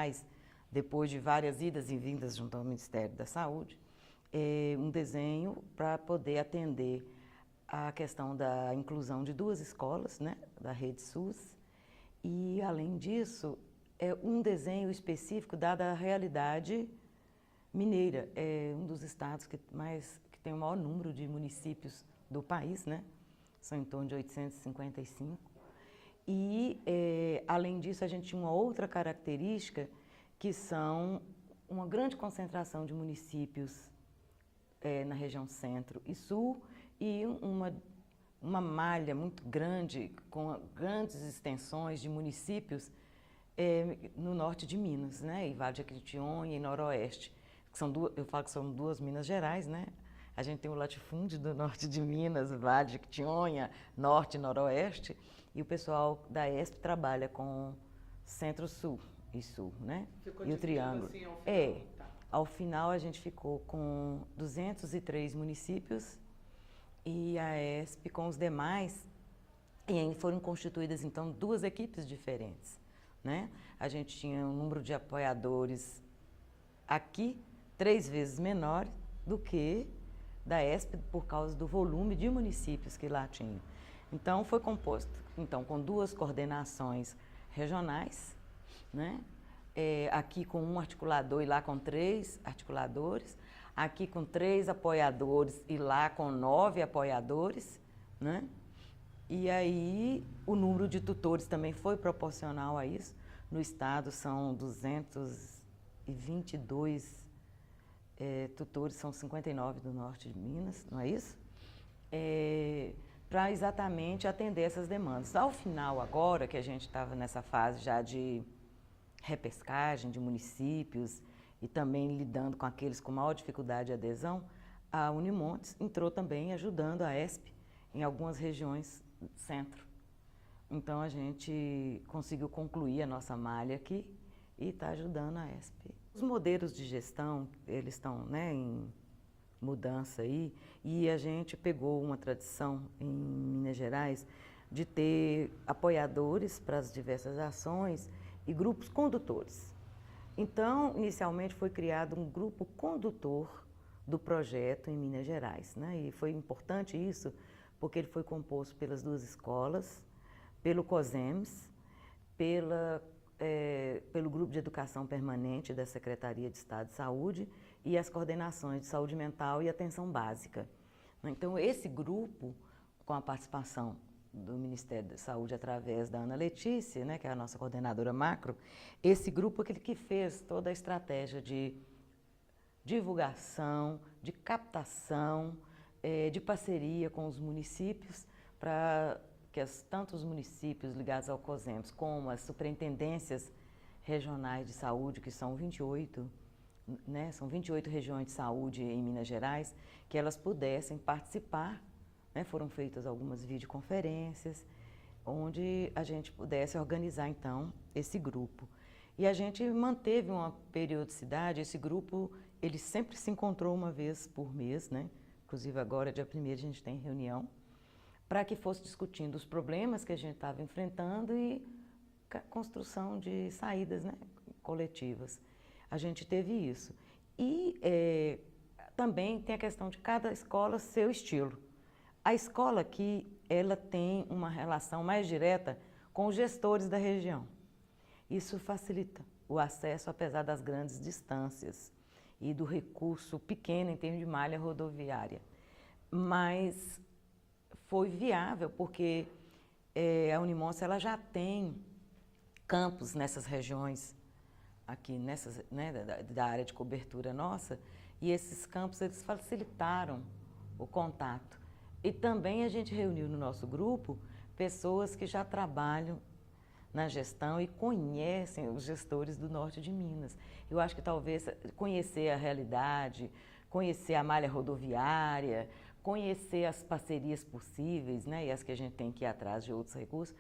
Gerais, depois de várias idas e vindas junto ao Ministério da Saúde, um desenho para poder atender a questão da inclusão de 2 escolas, né, da rede SUS, e além disso, um desenho específico dada a realidade mineira. É um dos estados que tem o maior número de municípios do país, né? São em torno de 855. E, além disso, a gente tinha uma outra característica, que são uma grande concentração de municípios na região centro e sul, e uma malha muito grande, com grandes extensões de municípios no norte de Minas, né? E Vale de Jequitinhonha e Noroeste. Que são eu falo que são 2 Minas Gerais, né? A gente tem o latifúndio do norte de Minas, Vale de Jequitinhonha, norte e noroeste, e o pessoal da ESP trabalha com centro-sul e sul, né? Ficou e o triângulo. Assim, ao final. Tá. Ao final a gente ficou com 203 municípios e a ESP com os demais, e aí foram constituídas então 2 equipes diferentes, né? A gente tinha um número de apoiadores aqui 3 vezes menor do que da ESP por causa do volume de municípios que lá tinham. Então foi composto com 2 coordenações regionais, né? Aqui com 1 articulador e lá com 3 articuladores, aqui com 3 apoiadores e lá com 9 apoiadores, né? E aí o número de tutores também foi proporcional a isso. No estado são 222 tutores, são 59 do norte de Minas, não é isso? Para exatamente atender essas demandas. Ao final agora, que a gente estava nessa fase já de repescagem de municípios e também lidando com aqueles com maior dificuldade de adesão, a Unimontes entrou também ajudando a ESP em algumas regiões do centro. Então a gente conseguiu concluir a nossa malha aqui e está ajudando a ESP. Os modelos de gestão, eles estão, né, em mudança aí, e a gente pegou uma tradição em Minas Gerais de ter apoiadores para as diversas ações e grupos condutores. Então, inicialmente foi criado um grupo condutor do projeto em Minas Gerais, né? E foi importante isso, porque ele foi composto pelas 2 escolas, pelo COSEMS, pelo Grupo de Educação Permanente da Secretaria de Estado de Saúde e as coordenações de saúde mental e atenção básica. Então, esse grupo, com a participação do Ministério da Saúde através da Ana Letícia, né, que é a nossa coordenadora macro, esse grupo é aquele que fez toda a estratégia de divulgação, de captação, de parceria com os municípios, para que tanto os municípios ligados ao COSEMS como as superintendências regionais de saúde, que são 28, né, são 28 regiões de saúde em Minas Gerais, que elas pudessem participar. Foram feitas algumas videoconferências, onde a gente pudesse organizar, então, esse grupo. E a gente manteve uma periodicidade, esse grupo, ele sempre se encontrou uma vez por mês, né? Inclusive agora, dia 1º, a gente tem reunião, para que fosse discutindo os problemas que a gente estava enfrentando e a construção de saídas, né, coletivas. A gente teve isso. E também tem a questão de cada escola seu estilo. A escola aqui, ela tem uma relação mais direta com os gestores da região. Isso facilita o acesso, apesar das grandes distâncias e do recurso pequeno em termos de malha rodoviária. Mas foi viável porque a Unimontes ela já tem campos nessas regiões, aqui nessas, né, da área de cobertura nossa, e esses campos eles facilitaram o contato. E também a gente reuniu no nosso grupo pessoas que já trabalham na gestão e conhecem os gestores do norte de Minas. Eu acho que talvez conhecer a realidade, conhecer a malha rodoviária, conhecer as parcerias possíveis, né, e as que a gente tem que ir atrás de outros recursos,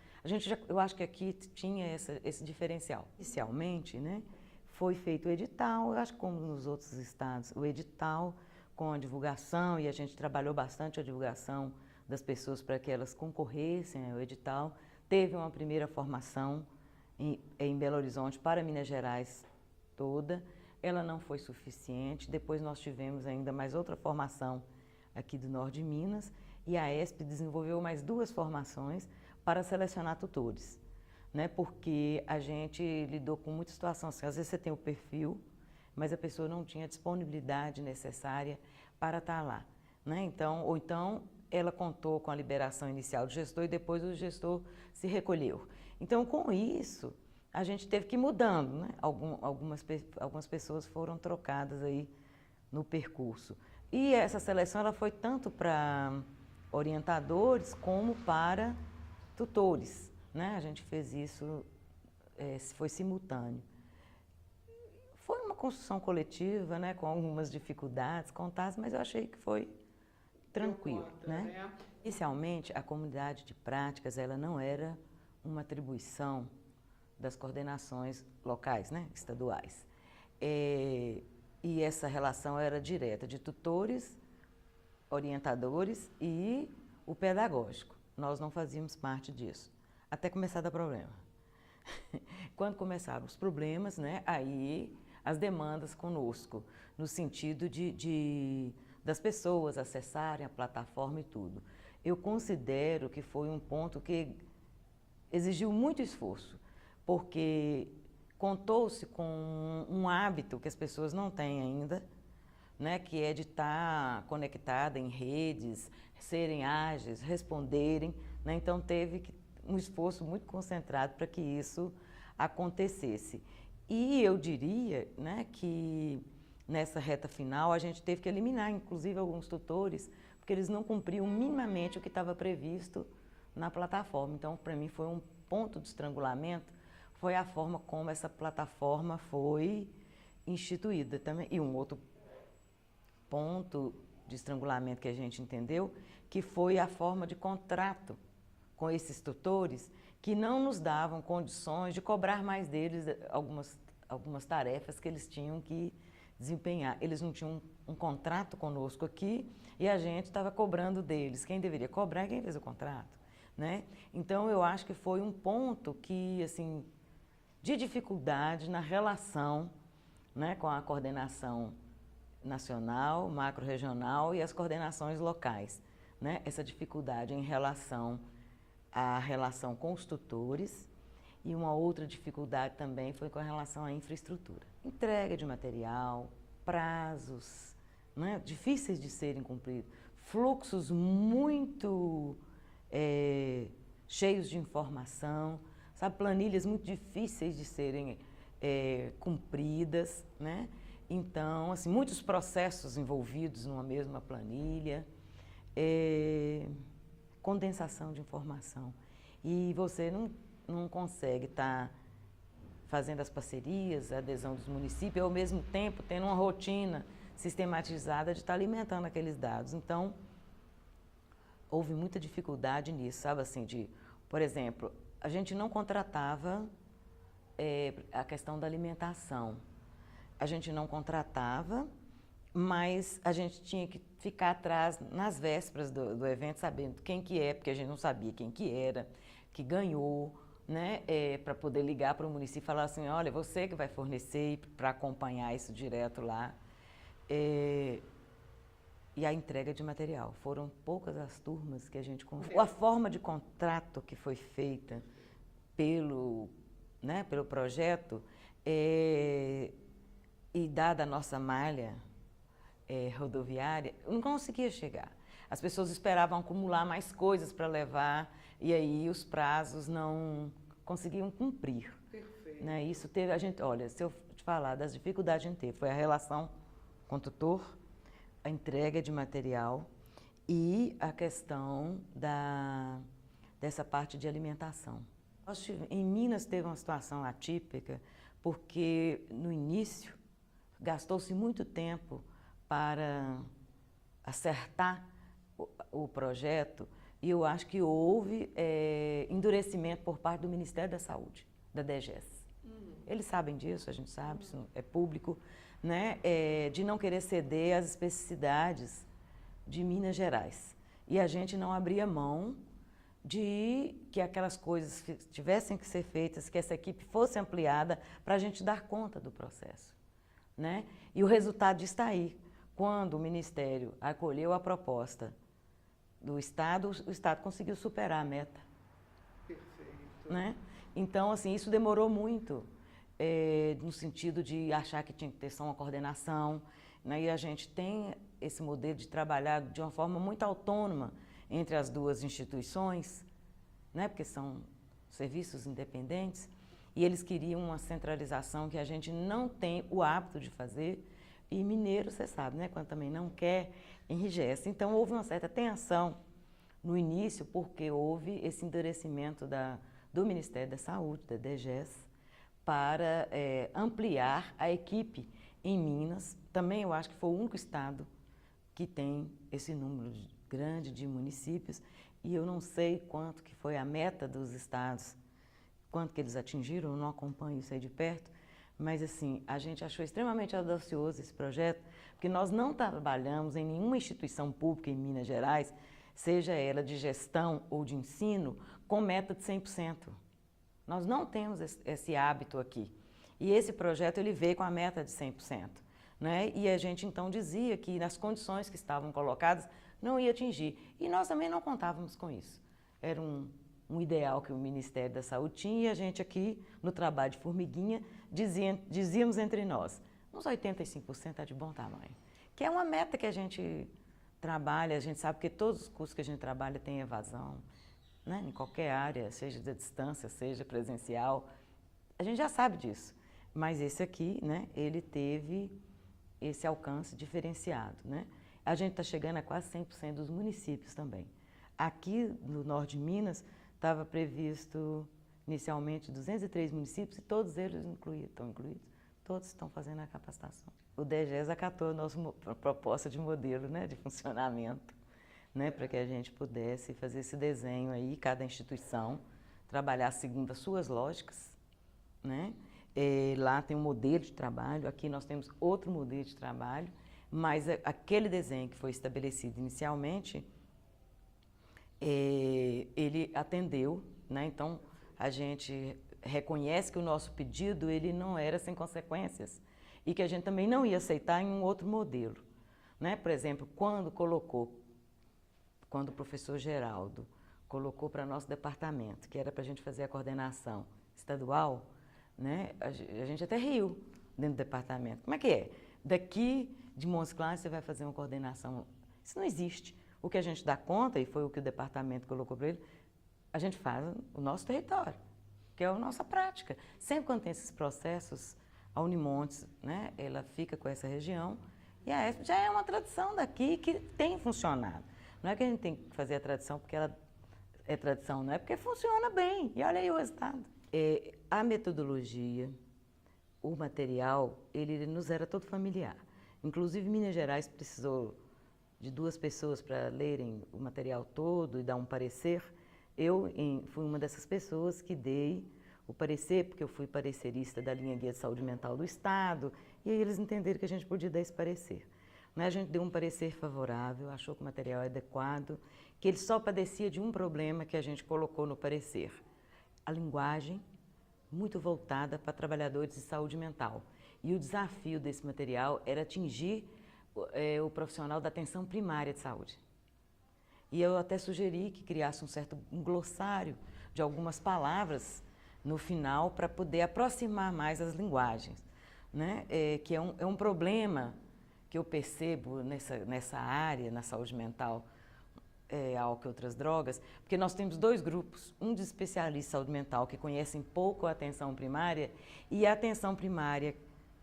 eu acho que aqui tinha esse diferencial. Inicialmente, né, foi feito o edital, eu acho que como nos outros estados, o edital com a divulgação, e a gente trabalhou bastante a divulgação das pessoas para que elas concorressem ao edital. Teve uma primeira formação em Belo Horizonte para Minas Gerais toda, ela não foi suficiente. Depois nós tivemos ainda mais outra formação aqui do norte de Minas, e a ESP desenvolveu mais 2 formações para selecionar tutores, né? Porque a gente lidou com muita situação assim, às vezes você tem o perfil, mas a pessoa não tinha a disponibilidade necessária para estar lá, né? Então, ou então ela contou com a liberação inicial do gestor e depois o gestor se recolheu. Então, com isso, a gente teve que ir mudando, né? Algumas pessoas foram trocadas aí no percurso. E essa seleção ela foi tanto para orientadores como para tutores, né? A gente fez isso, foi simultâneo. Foi uma construção coletiva, né? Com algumas dificuldades contadas, mas eu achei que foi tranquilo, né? Inicialmente, a comunidade de práticas, ela não era uma atribuição das coordenações locais, né? Estaduais. E essa relação era direta de tutores, orientadores e o pedagógico. Nós não fazíamos parte disso, até começar a dar problema. Quando começaram os problemas, né, aí as demandas conosco, no sentido das pessoas acessarem a plataforma e tudo. Eu considero que foi um ponto que exigiu muito esforço, porque contou-se com um hábito que as pessoas não têm ainda, né, que é de estar conectada em redes, serem ágeis, responderem, né? Então teve um esforço muito concentrado para que isso acontecesse. E eu diria, né, que nessa reta final a gente teve que eliminar, inclusive, alguns tutores, porque eles não cumpriam minimamente o que estava previsto na plataforma. Então, para mim, foi um ponto de estrangulamento, foi a forma como essa plataforma foi instituída também. E um outro ponto de estrangulamento que a gente entendeu, que foi a forma de contrato com esses tutores, que não nos davam condições de cobrar mais deles algumas tarefas que eles tinham que desempenhar. Eles não tinham um contrato conosco aqui e a gente estava cobrando deles. Quem deveria cobrar é quem fez o contrato, né? Então, eu acho que foi um ponto que, assim, de dificuldade na relação, né, com a coordenação nacional, macro-regional e as coordenações locais, né? Essa dificuldade em relação à relação com os tutores, e uma outra dificuldade também foi com relação à infraestrutura. Entrega de material, prazos, né, difíceis de serem cumpridos, fluxos muito cheios de informação, sabe, planilhas muito difíceis de serem cumpridas, né? Então, assim, muitos processos envolvidos numa mesma planilha, condensação de informação. E você não consegue estar fazendo as parcerias, a adesão dos municípios, e ao mesmo tempo tendo uma rotina sistematizada de estar alimentando aqueles dados. Então, houve muita dificuldade nisso, sabe, assim, por exemplo, a gente não contratava a questão da alimentação. A gente não contratava, mas a gente tinha que ficar atrás, nas vésperas do evento, sabendo quem que é, porque a gente não sabia quem que era, que ganhou, né, para poder ligar para o município e falar assim, olha, você que vai fornecer para acompanhar isso direto lá. E a entrega de material. Foram poucas as turmas que a gente conseguiu. A forma de contrato que foi feita pelo projeto, e dada a nossa malha rodoviária, não conseguia chegar. As pessoas esperavam acumular mais coisas para levar e aí os prazos não conseguiam cumprir. Perfeito. Né? Isso teve, olha, se eu te falar das dificuldades que a gente teve, foi a relação com o tutor, a entrega de material e a questão dessa parte de alimentação. Em Minas teve uma situação atípica, porque no início gastou-se muito tempo para acertar o projeto e eu acho que houve endurecimento por parte do Ministério da Saúde, da DGS. Eles sabem disso, a gente sabe, isso é público, né? De não querer ceder às especificidades de Minas Gerais. E a gente não abria mão de que aquelas coisas tivessem que ser feitas, que essa equipe fosse ampliada para a gente dar conta do processo, né? E o resultado está aí. Quando o Ministério acolheu a proposta do Estado, o Estado conseguiu superar a meta. Perfeito. Né? Então, assim, isso demorou muito, no sentido de achar que tinha que ter só uma coordenação, né? E a gente tem esse modelo de trabalhar de uma forma muito autônoma entre as duas instituições, né? Porque são serviços independentes, e eles queriam uma centralização que a gente não tem o hábito de fazer, e mineiro, você sabe, né? Quando também não quer, enrijece. Então, houve uma certa tensão no início, porque houve esse endurecimento do Ministério da Saúde, da DGES, para ampliar a equipe em Minas. Também eu acho que foi o único estado que tem esse número grande de municípios, e eu não sei quanto que foi a meta dos estados, quanto que eles atingiram, eu não acompanho isso aí de perto, mas assim, a gente achou extremamente audacioso esse projeto, porque nós não trabalhamos em nenhuma instituição pública em Minas Gerais, seja ela de gestão ou de ensino, com meta de 100%. Nós não temos esse hábito aqui. E esse projeto ele veio com a meta de 100%. Né? E a gente então dizia que nas condições que estavam colocadas não ia atingir. E nós também não contávamos com isso. Era um ideal que o Ministério da Saúde tinha, e a gente aqui, no trabalho de formiguinha, dizíamos entre nós, uns 85% está de bom tamanho. Que é uma meta que a gente trabalha, a gente sabe que todos os cursos que a gente trabalha têm evasão, né? Em qualquer área, seja da distância, seja presencial, a gente já sabe disso. Mas esse aqui, né, ele teve esse alcance diferenciado, né? A gente está chegando a quase 100% dos municípios também. Aqui no norte de Minas, estava previsto inicialmente 203 municípios, e todos eles estão incluídos, todos estão fazendo a capacitação. O DGES acatou a nossa proposta de modelo, né, de funcionamento, né, para que a gente pudesse fazer esse desenho aí, cada instituição trabalhar segundo as suas lógicas, né? Lá tem um modelo de trabalho, aqui nós temos outro modelo de trabalho, mas aquele desenho que foi estabelecido inicialmente, ele atendeu, né? Então a gente reconhece que o nosso pedido ele não era sem consequências e que a gente também não ia aceitar em um outro modelo, né? Por exemplo, quando o professor Geraldo colocou para nosso departamento, que era para a gente fazer a coordenação estadual, né? A gente até riu dentro do departamento. Como é que é? Daqui de Montes Claros você vai fazer uma coordenação? Isso não existe. O que a gente dá conta, e foi o que o departamento colocou para ele, a gente faz o nosso território, que é a nossa prática. Sempre quando tem esses processos, a Unimontes, né, ela fica com essa região, e a ESP já é uma tradição daqui que tem funcionado. Não é que a gente tem que fazer a tradição porque ela é tradição, não é porque funciona bem. E olha aí o resultado. A metodologia, o material, ele nos era todo familiar. Inclusive, Minas Gerais precisou de 2 pessoas para lerem o material todo e dar um parecer. Eu fui uma dessas pessoas que dei o parecer, porque eu fui parecerista da linha Guia de Saúde Mental do Estado, e aí eles entenderam que a gente podia dar esse parecer. A gente deu um parecer favorável, achou que o material é adequado, que ele só padecia de um problema que a gente colocou no parecer. A linguagem muito voltada para trabalhadores de saúde mental. E o desafio desse material era atingir o profissional da atenção primária de saúde. E eu até sugeri que criasse um glossário de algumas palavras no final para poder aproximar mais as linguagens, né? Que é um problema que eu percebo nessa área, na saúde mental, álcool e outras drogas, porque nós temos 2 grupos, um de especialistas em saúde mental que conhecem pouco a atenção primária e a atenção primária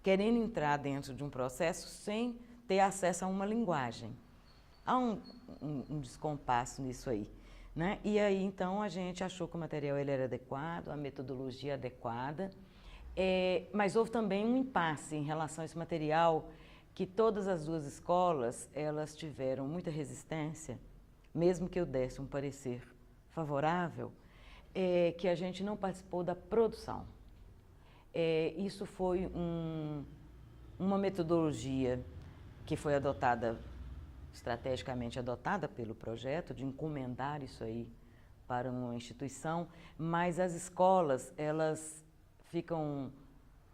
querendo entrar dentro de um processo sem ter acesso a uma linguagem. Há um descompasso nisso aí, né? E aí, então, a gente achou que o material ele era adequado, a metodologia adequada, mas houve também um impasse em relação a esse material, que todas as 2 escolas, elas tiveram muita resistência, mesmo que eu desse um parecer favorável, que a gente não participou da produção. Isso foi uma metodologia que foi estrategicamente adotada pelo projeto, de encomendar isso aí para uma instituição, mas as escolas, elas ficam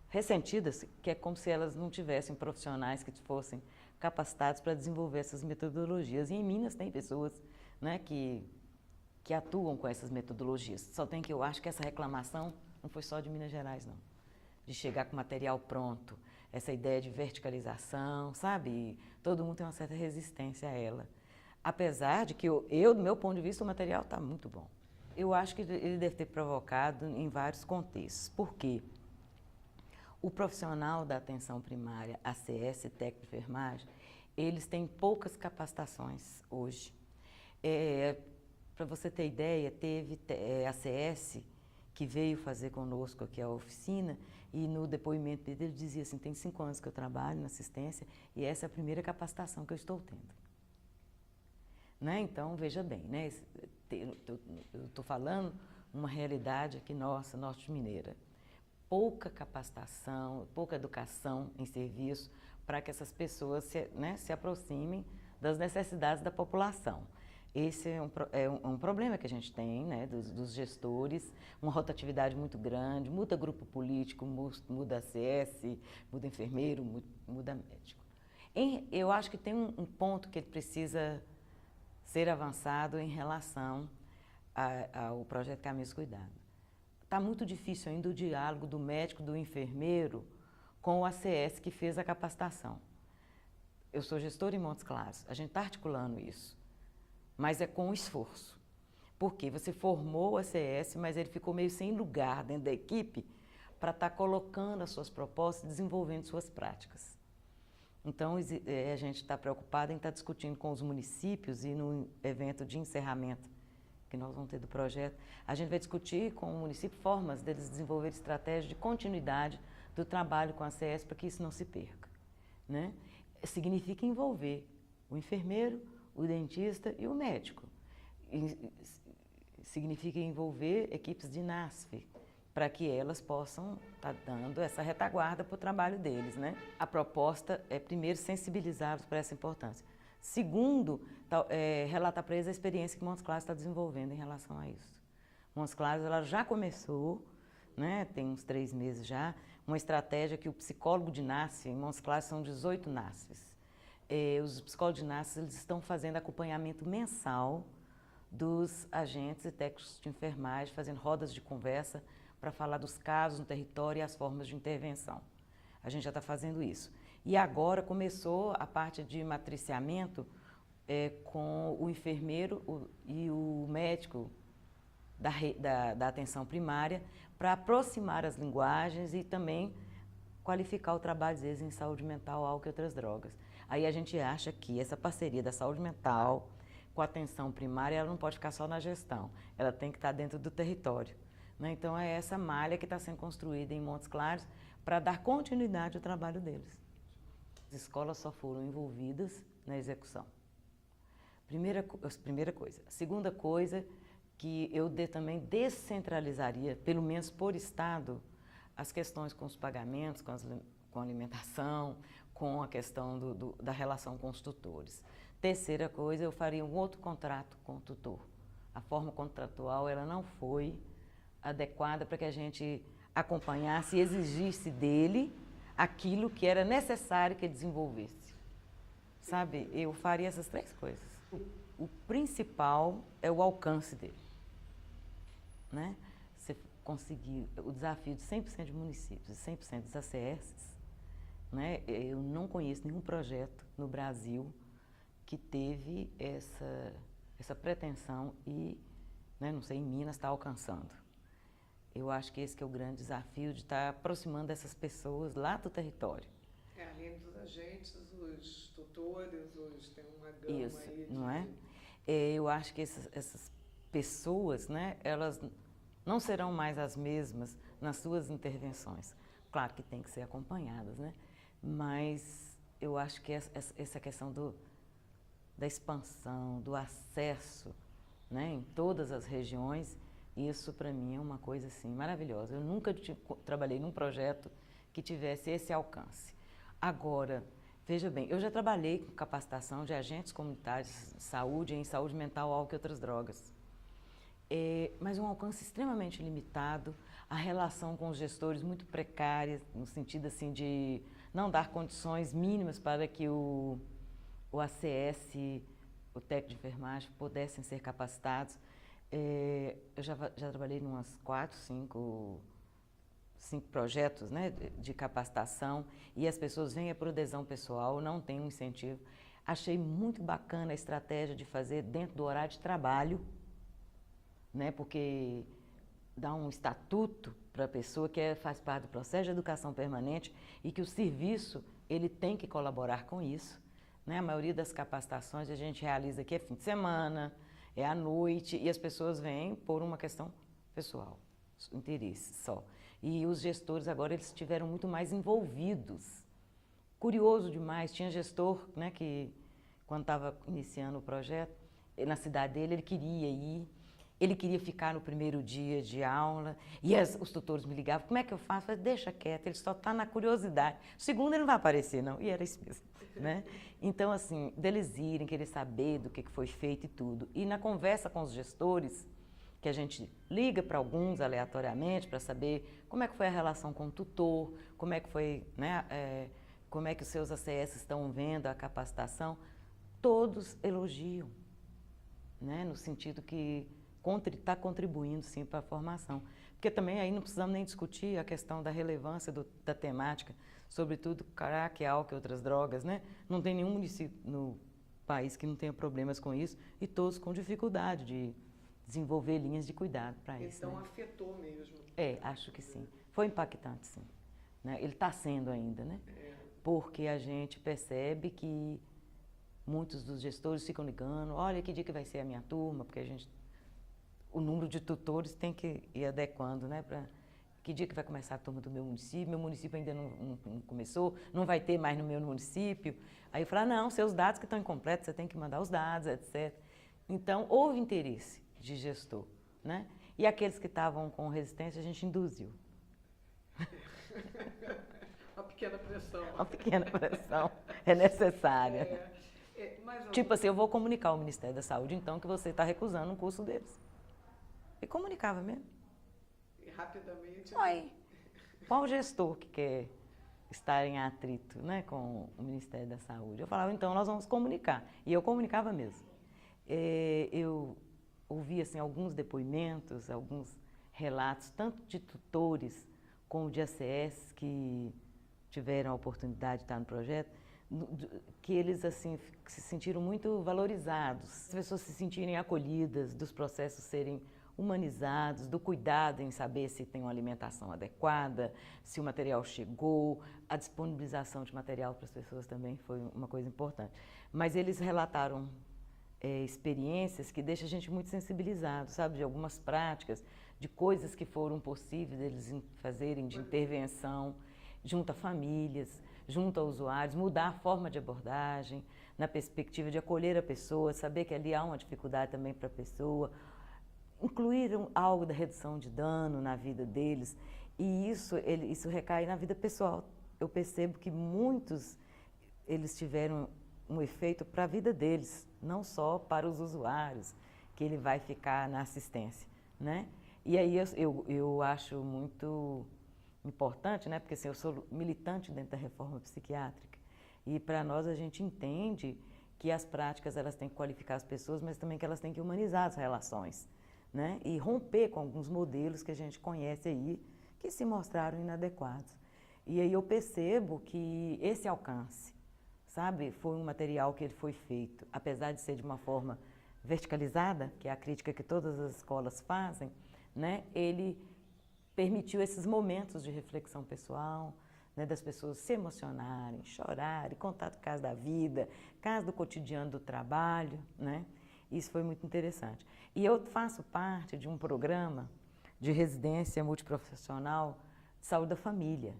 ressentidas, que é como se elas não tivessem profissionais que fossem capacitados para desenvolver essas metodologias. E em Minas tem pessoas, né, que atuam com essas metodologias. Só tem que eu acho que essa reclamação não foi só de Minas Gerais, não. De chegar com material pronto, essa ideia de verticalização, sabe? E todo mundo tem uma certa resistência a ela. Apesar de que do meu ponto de vista, o material está muito bom. Eu acho que ele deve ter provocado em vários contextos. Por quê? O profissional da atenção primária, ACS, técnico de enfermagem, eles têm poucas capacitações hoje. Para você ter ideia, teve ACS que veio fazer conosco aqui a oficina e no depoimento dele ele dizia assim, tem 5 anos que eu trabalho na assistência e essa é a primeira capacitação que eu estou tendo. Né? Então, veja bem, né? Eu estou falando uma realidade aqui nossa, norte mineira. Pouca capacitação, pouca educação em serviço para que essas pessoas se aproximem das necessidades da população. Esse é um problema que a gente tem, né, dos gestores, uma rotatividade muito grande, muda grupo político, muda ACS, muda enfermeiro, muda médico. Eu acho que tem um ponto que ele precisa ser avançado em relação ao projeto Caminhos Cuidado. Está muito difícil ainda o diálogo do médico, do enfermeiro, com o ACS que fez a capacitação. Eu sou gestora em Montes Claros, a gente está articulando isso, mas é com esforço. Porque você formou o ACS, mas ele ficou meio sem lugar dentro da equipe para estar colocando as suas propostas e desenvolvendo suas práticas. Então, a gente está preocupado em estar discutindo com os municípios e no evento de encerramento que nós vamos ter do projeto, a gente vai discutir com o município formas deles desenvolver estratégias de continuidade do trabalho com a ACS para que isso não se perca. Né? Significa envolver o enfermeiro, o dentista e o médico. Significa envolver equipes de NASF, para que elas possam estar dando essa retaguarda para o trabalho deles. Né? A proposta é, primeiro, sensibilizá-los para essa importância. Segundo, relatar para eles a experiência que Montes Claros está desenvolvendo em relação a isso. Montes Claros ela já começou, né, tem uns 3 meses já, uma estratégia que o psicólogo de NASF, em Montes Claros são 18 NASFs. Os psicólogos de NASF eles estão fazendo acompanhamento mensal dos agentes e técnicos de enfermagem, fazendo rodas de conversa para falar dos casos no território e as formas de intervenção. A gente já está fazendo isso. E agora começou a parte de matriciamento com o enfermeiro e o médico da atenção primária para aproximar as linguagens e também qualificar o trabalho deles em saúde mental, álcool e outras drogas. Aí a gente acha que essa parceria da saúde mental com a atenção primária, ela não pode ficar só na gestão, ela tem que estar dentro do território. Né? Então é essa malha que está sendo construída em Montes Claros para dar continuidade ao trabalho deles. As escolas só foram envolvidas na execução. Primeira coisa. Segunda coisa, que eu também descentralizaria, pelo menos por estado, as questões com os pagamentos, com a alimentação, com a questão da relação com os tutores. Terceira coisa, eu faria um outro contrato com o tutor. A forma contratual ela não foi adequada para que a gente acompanhasse e exigisse dele aquilo que era necessário que ele desenvolvesse. Sabe, eu faria essas 3 coisas. O principal é o alcance dele. Né? Você conseguir o desafio de 100% de municípios e 100% dos ACS, né? Eu não conheço nenhum projeto no Brasil que teve essa pretensão e, né, não sei, em Minas está alcançando. Eu acho que esse que é o grande desafio de estar aproximando essas pessoas lá do território. Além dos agentes, os tutores, tem uma gama isso, aí de... não é? Eu acho que essas pessoas, né, elas não serão mais as mesmas nas suas intervenções. Claro que tem que ser acompanhadas, né? Mas eu acho que essa questão da expansão, do acesso, né, em todas as regiões, isso para mim é uma coisa assim maravilhosa. Eu nunca trabalhei num projeto que tivesse esse alcance. Agora, veja bem, eu já trabalhei com capacitação de agentes comunitários de saúde, em saúde mental, álcool e outras drogas. mas um alcance extremamente limitado, a relação com os gestores muito precária, no sentido assim de não dar condições mínimas para que o ACS, o técnico de enfermagem, pudessem ser capacitados. Eu já trabalhei em umas 4, 5 projetos, né, de capacitação, e as pessoas vêm por adesão pessoal, não tem um incentivo. Achei muito bacana a estratégia de fazer dentro do horário de trabalho, né, porque dá um estatuto para a pessoa que faz parte do processo de educação permanente e que o serviço ele tem que colaborar com isso. Né? A maioria das capacitações a gente realiza aqui é fim de semana, é à noite, e as pessoas vêm por uma questão pessoal, interesse só. E os gestores agora eles estiveram muito mais envolvidos. Curioso demais, tinha gestor, né, que quando estava iniciando o projeto, na cidade dele ele queria ir, ele queria ficar no primeiro dia de aula, e os tutores me ligavam, como é que eu faço? Eu falei, deixa quieto, ele só está na curiosidade. O segundo ele não vai aparecer não, e era isso mesmo. Né? Então assim, deles irem, querer saber do que foi feito e tudo. E na conversa com os gestores, que a gente liga para alguns aleatoriamente para saber como é que foi a relação com o tutor, como é que foi, né, como é que os seus ACS estão vendo a capacitação, todos elogiam, né, no sentido que está contribuindo sim para a formação. Porque também aí não precisamos nem discutir a questão da relevância da temática, sobretudo crack, álcool e outras drogas, né? Não tem nenhum município no país que não tenha problemas com isso e todos com dificuldade de desenvolver linhas de cuidado para isso. Então, né? Afetou mesmo. Acho que sim. Foi impactante, sim. Né? Ele está sendo ainda, né? Porque a gente percebe que muitos dos gestores ficam ligando, olha que dia que vai ser a minha turma, porque o número de tutores tem que ir adequando, né? Para que dia que vai começar a turma do meu município ainda não começou, não vai ter mais no meu município. Aí eu falo, não, seus dados que estão incompletos, você tem que mandar os dados, etc. Então, houve interesse de gestor, né? E aqueles que estavam com resistência, a gente induziu. Uma pequena pressão. Uma pequena pressão é necessária. Tipo assim, eu vou comunicar ao Ministério da Saúde, então, que você está recusando um curso deles. E comunicava mesmo. E rapidamente... Oi. Qual gestor que quer estar em atrito, né, com o Ministério da Saúde? Eu falava, então, nós vamos comunicar. E eu comunicava mesmo. Eu ouvi assim, alguns depoimentos, alguns relatos, tanto de tutores como de ACS que tiveram a oportunidade de estar no projeto, que eles assim, se sentiram muito valorizados, as pessoas se sentirem acolhidas, dos processos serem humanizados, do cuidado em saber se tem uma alimentação adequada, se o material chegou, a disponibilização de material para as pessoas também foi uma coisa importante. Mas eles relataram experiências que deixam a gente muito sensibilizado, sabe, de algumas práticas, de coisas que foram possíveis eles fazerem de intervenção junto a famílias, junto a usuários, mudar a forma de abordagem, na perspectiva de acolher a pessoa, saber que ali há uma dificuldade também para a pessoa, incluir algo da redução de dano na vida deles, e isso recai na vida pessoal. Eu percebo que muitos, eles tiveram um efeito para a vida deles, não só para os usuários, que ele vai ficar na assistência, né? E aí eu acho muito importante, né? Porque assim, eu sou militante dentro da reforma psiquiátrica, e para nós a gente entende que as práticas elas têm que qualificar as pessoas, mas também que elas têm que humanizar as relações, né? E romper com alguns modelos que a gente conhece aí, que se mostraram inadequados. E aí eu percebo que esse alcance, sabe, foi um material que ele foi feito, apesar de ser de uma forma verticalizada, que é a crítica que todas as escolas fazem, né? Ele permitiu esses momentos de reflexão pessoal, né, das pessoas se emocionarem, chorarem, contar do caso da vida, caso do cotidiano do trabalho, né? Isso foi muito interessante. E eu faço parte de um programa de residência multiprofissional de saúde da família,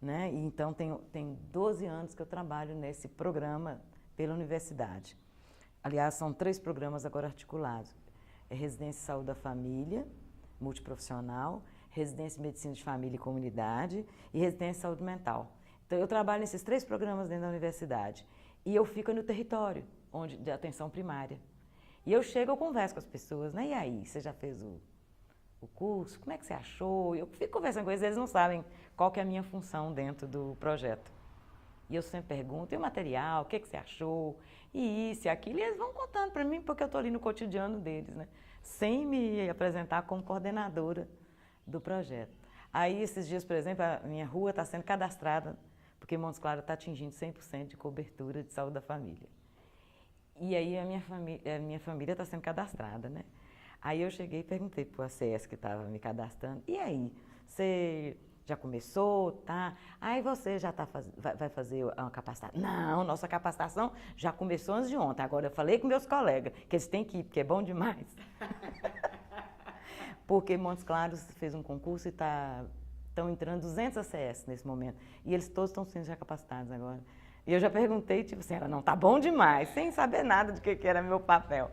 né? E então tem 12 anos que eu trabalho nesse programa pela universidade. Aliás, são 3 programas agora articulados. É residência de saúde da família, multiprofissional, residência de medicina de família e comunidade e residência de saúde mental. Então eu trabalho nesses 3 programas dentro da universidade e eu fico no território de atenção primária. E eu chego, eu converso com as pessoas, né? E aí, você já fez o curso? Como é que você achou? Eu fico conversando com eles não sabem qual que é a minha função dentro do projeto. E eu sempre pergunto, e o material, o que você achou? E isso e aquilo, e eles vão contando para mim, porque eu estou ali no cotidiano deles, né? Sem me apresentar como coordenadora do projeto. Aí, esses dias, por exemplo, a minha rua está sendo cadastrada, porque Montes Claros está atingindo 100% de cobertura de saúde da família. E aí, a minha família está sendo cadastrada, né? Aí eu cheguei e perguntei para o ACS que estava me cadastrando, e aí, você já começou, tá? Aí você já vai fazer uma capacitação? Não, nossa capacitação já começou antes de ontem. Agora eu falei com meus colegas que eles têm que ir, porque é bom demais. Porque Montes Claros fez um concurso e estão entrando 200 ACS nesse momento. E eles todos estão sendo já capacitados agora. E eu já perguntei, tipo assim, ela não, tá bom demais, sem saber nada do que era meu papel.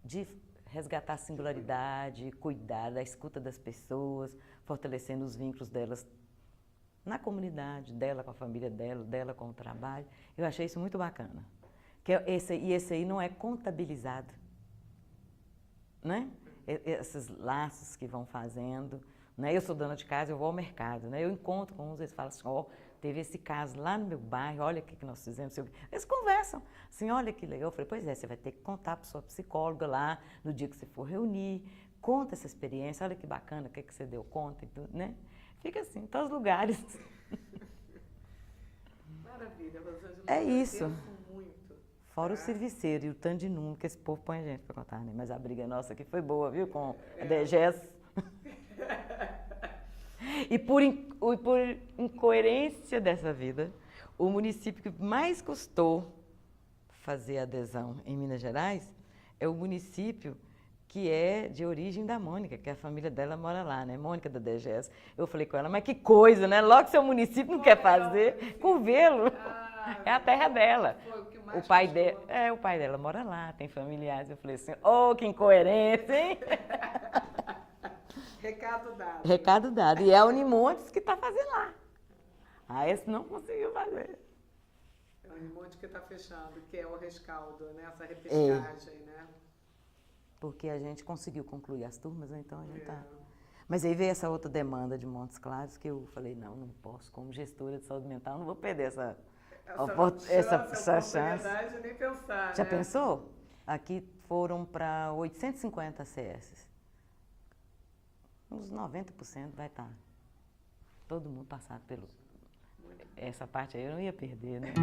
De resgatar a singularidade, cuidar da escuta das pessoas, fortalecendo os vínculos delas na comunidade, dela com a família dela, dela com o trabalho. Eu achei isso muito bacana. Esse aí não é contabilizado, né? Esses laços que vão fazendo, né? Eu sou dona de casa, eu vou ao mercado, né? Eu encontro com uns, eles falam assim, ó, teve esse caso lá no meu bairro, olha o que nós fizemos. Eles conversam, assim, olha que legal. Eu falei, pois é, você vai ter que contar para sua psicóloga lá, no dia que você for reunir, conta essa experiência, olha que bacana, o que você deu conta e tudo, né? Fica assim, em todos os lugares. Maravilha, Rosângela. É isso. Muito. Fora o serviceiro e o tanto de número que esse povo põe a gente para contar, né? Mas a briga nossa aqui foi boa, viu? Com a DGES. E por incoerência dessa vida, o município que mais custou fazer adesão em Minas Gerais é o município que é de origem da Mônica, que a família dela mora lá, né? Mônica da DGES. Eu falei com ela, mas que coisa, né? Logo seu município não quer fazer, Curvelo. É a terra dela. O pai dela mora lá, tem familiares. Eu falei assim, oh, que incoerência, hein? Recado dado. Recado dado. E é a Unimontes que está fazendo lá. Ah, esse não conseguiu fazer. É o Unimontes que está fechando, que é o rescaldo, né? Essa repescagem, né? Porque a gente conseguiu concluir as turmas, então a gente está... Mas aí veio essa outra demanda de Montes Claros que eu falei, não posso, como gestora de saúde mental, não vou perder essa chance. Nem pensar, Já né? pensou? Aqui foram para 850 CS. Uns 90% vai estar. Todo mundo passado pelo... Essa parte aí eu não ia perder, né?